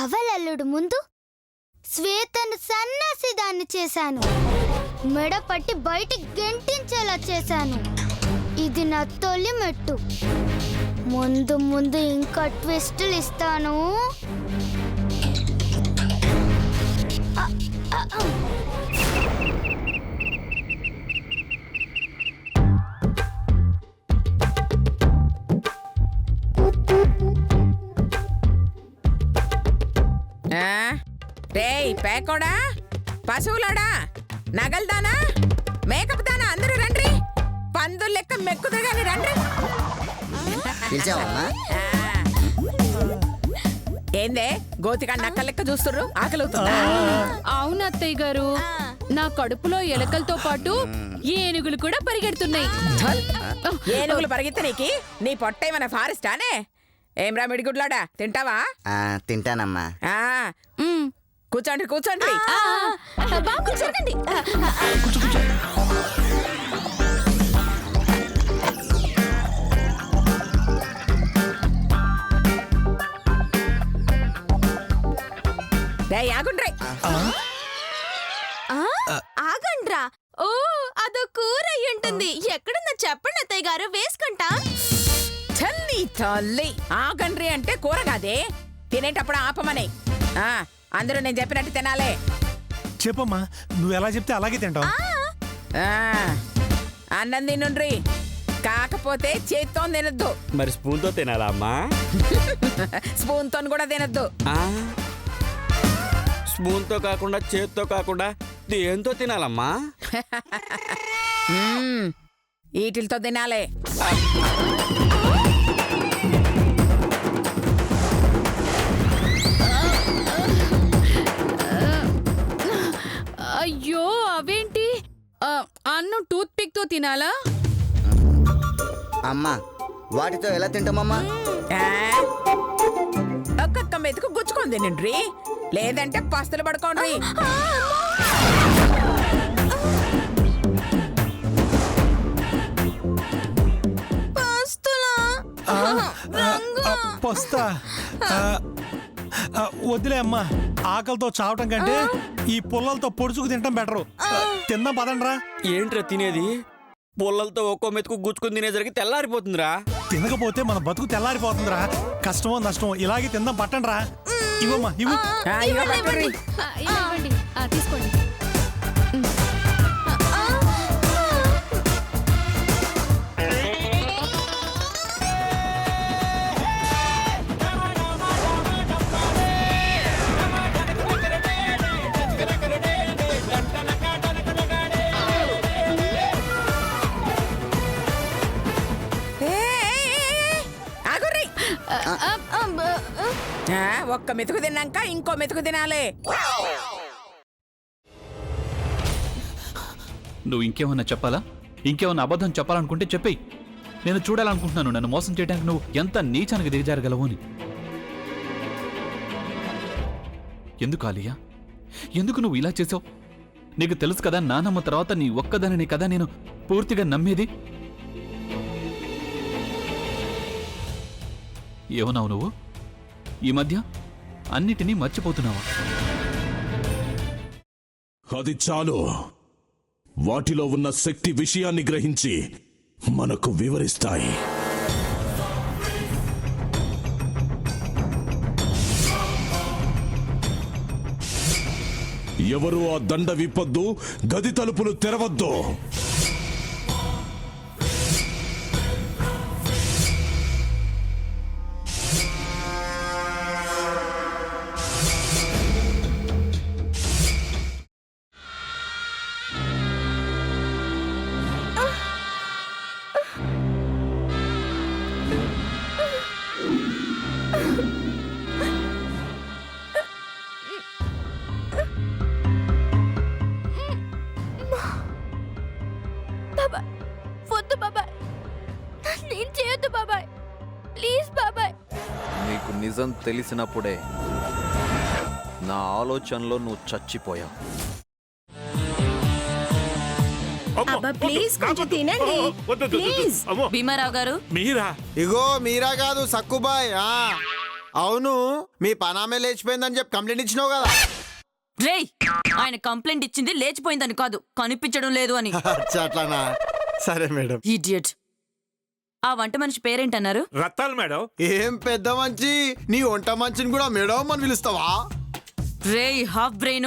అవలల్లుడు ముందు శ్వేతను సన్యాసిదాన్ని చేశాను. మెడ పట్టి బయటికి గెంటించేలా చేశాను. ఇది నా తొలి మెట్టు. ముందు ముందు ఇంకా ట్విస్టులు ఇస్తాను. రేయ్ పేకోడా, పశువులాడా, నగల్దానా, మేకప్ దానా, అందరూ రండి. పందులు లెక్క మెక్కుదురు గాని రండి. ఏందే గోతికాండ నక్క లెక్క చూస్తుర్రు? ఆకలివుతుందా? అవును అత్తయ్య గారు, నా కడుపులో ఎలకలతో పాటు ఏనుగులు కూడా పరిగెడుతున్నాయి. ఏనుగులు పరిగెత్తే నీకి నీ పొట్ట ఏమన్నా ఫారెస్టానే? ఏమ్రా మిడిగుడ్లాడా, తింటావా? తింటానమ్మా. కూర్చోండి కూర్చోండి. కూర్చోండి. ఆగుండ్రే. ఆగండ్రా. ఓ, అదో కూర అయి ఉంటుంది. ఎక్కడుందో చెప్పండి అత్తయ్య గారు, వేసుకుంటా. చల్లి తల్లి, ఆగండ్రి అంటే కూర కాదే, తినేటప్పుడు ఆపమని. అందరూ నేను చెప్పినట్టు తినాలే. చెప్పమ్మా, నువ్వు ఎలా చెప్తే అలాగే తింటావు. అన్నం తినుండ్రి, కాకపోతే చేత్తో తినద్దు. మరి స్పూన్ తో తినాలా అమ్మా? స్పూన్ తో కూడా తినద్దు. స్పూన్ తో కాకుండా చేత్తో కాకుండా దేంతో తినాలమ్మా? వీటితో తినాలే. అయ్యో, అవేంటి? అన్నం టూత్ పిక్ తో తినాలా? అమ్మా, వాటితో ఎలా తింటామమ్మా? ఒక్కొక్క మెతుకు గుచ్చుకొని తినండి, లేదంటే పస్తులు పడుకోండి. పస్తా వద్దులే అమ్మా, ఆకలితో చావటం కంటే ఈ పుల్లలతో పొడుచుకు తింటాం బెటరు. తిందాం పదండ్రా. ఏంట్రా తినేది? పుల్లలతో ఒక్కో మెతుకు గుచ్చుకుని తినేసరికి తెల్లారిపోతుందిరా. తినకపోతే మన బతుకు తెల్లారిపోతుందిరా. కష్టమో నష్టమో ఇలాగే తిందాం, పట్టండ్రా. ఇవ్వమ్మా, ఇవ్వు. తీసుకోండి. ఒక్క మెతుకు తిన్నాక ఇంకో మెతుకు తినాలే. నువ్వు ఇంకేమన్నా చెప్పాలా? ఇంకేమన్నా అబద్ధం చెప్పాలనుకుంటే చెప్పేయి. నేను చూడాలనుకుంటున్నాను నన్ను మోసం చేయడానికి నువ్వు ఎంత నీచానికి దిగజారగలవు అని. ఎందుకు ఆలియా, ఎందుకు నువ్వు ఇలా చేసావు? నీకు తెలుసు కదా, నానమ్మ తర్వాత నీ ఒక్కదానిని కదా నేను పూర్తిగా నమ్మేది. ఏమన్నావు నువ్వు? ఈ మధ్య అన్నిటినీ మర్చిపోతున్నావా? అది చాలు. వాటిలో ఉన్న శక్తి విషయాన్ని గ్రహించి మనకు వివరిస్తాయి. ఎవరు ఆ దండ విప్పొద్దు, గది తలుపులు తెరవద్దు. నీకు నిజం తెలిసినప్పుడే నా ఆలోచనలో నువ్వు చచ్చిపోయావు. భీమారావు గారు, మీరా? ఇగో మీరా కాదు, సక్కుబాయ్. అవును మీ పనామే లేచిపోయిందని చెప్పి కంప్లైంట్ ఇచ్చినావు కదా. రేయ్ ఆయన కంప్లైంట్ ఇచ్చింది లేచిపోయిందని కాదు, కనిపించడం లేదు అని. అచ్చా, అట్లానా? సరే మేడం. ఇడియట్. ఆ వంట మనిషి పేరేంటన్నారు? రత్తాలు మేడం. ఏం పెద్ద మంచి, నీ వంట మంచిని కూడా మేడం అని పిలుస్తావా? రేయ్ హాఫ్ బ్రెయిన్,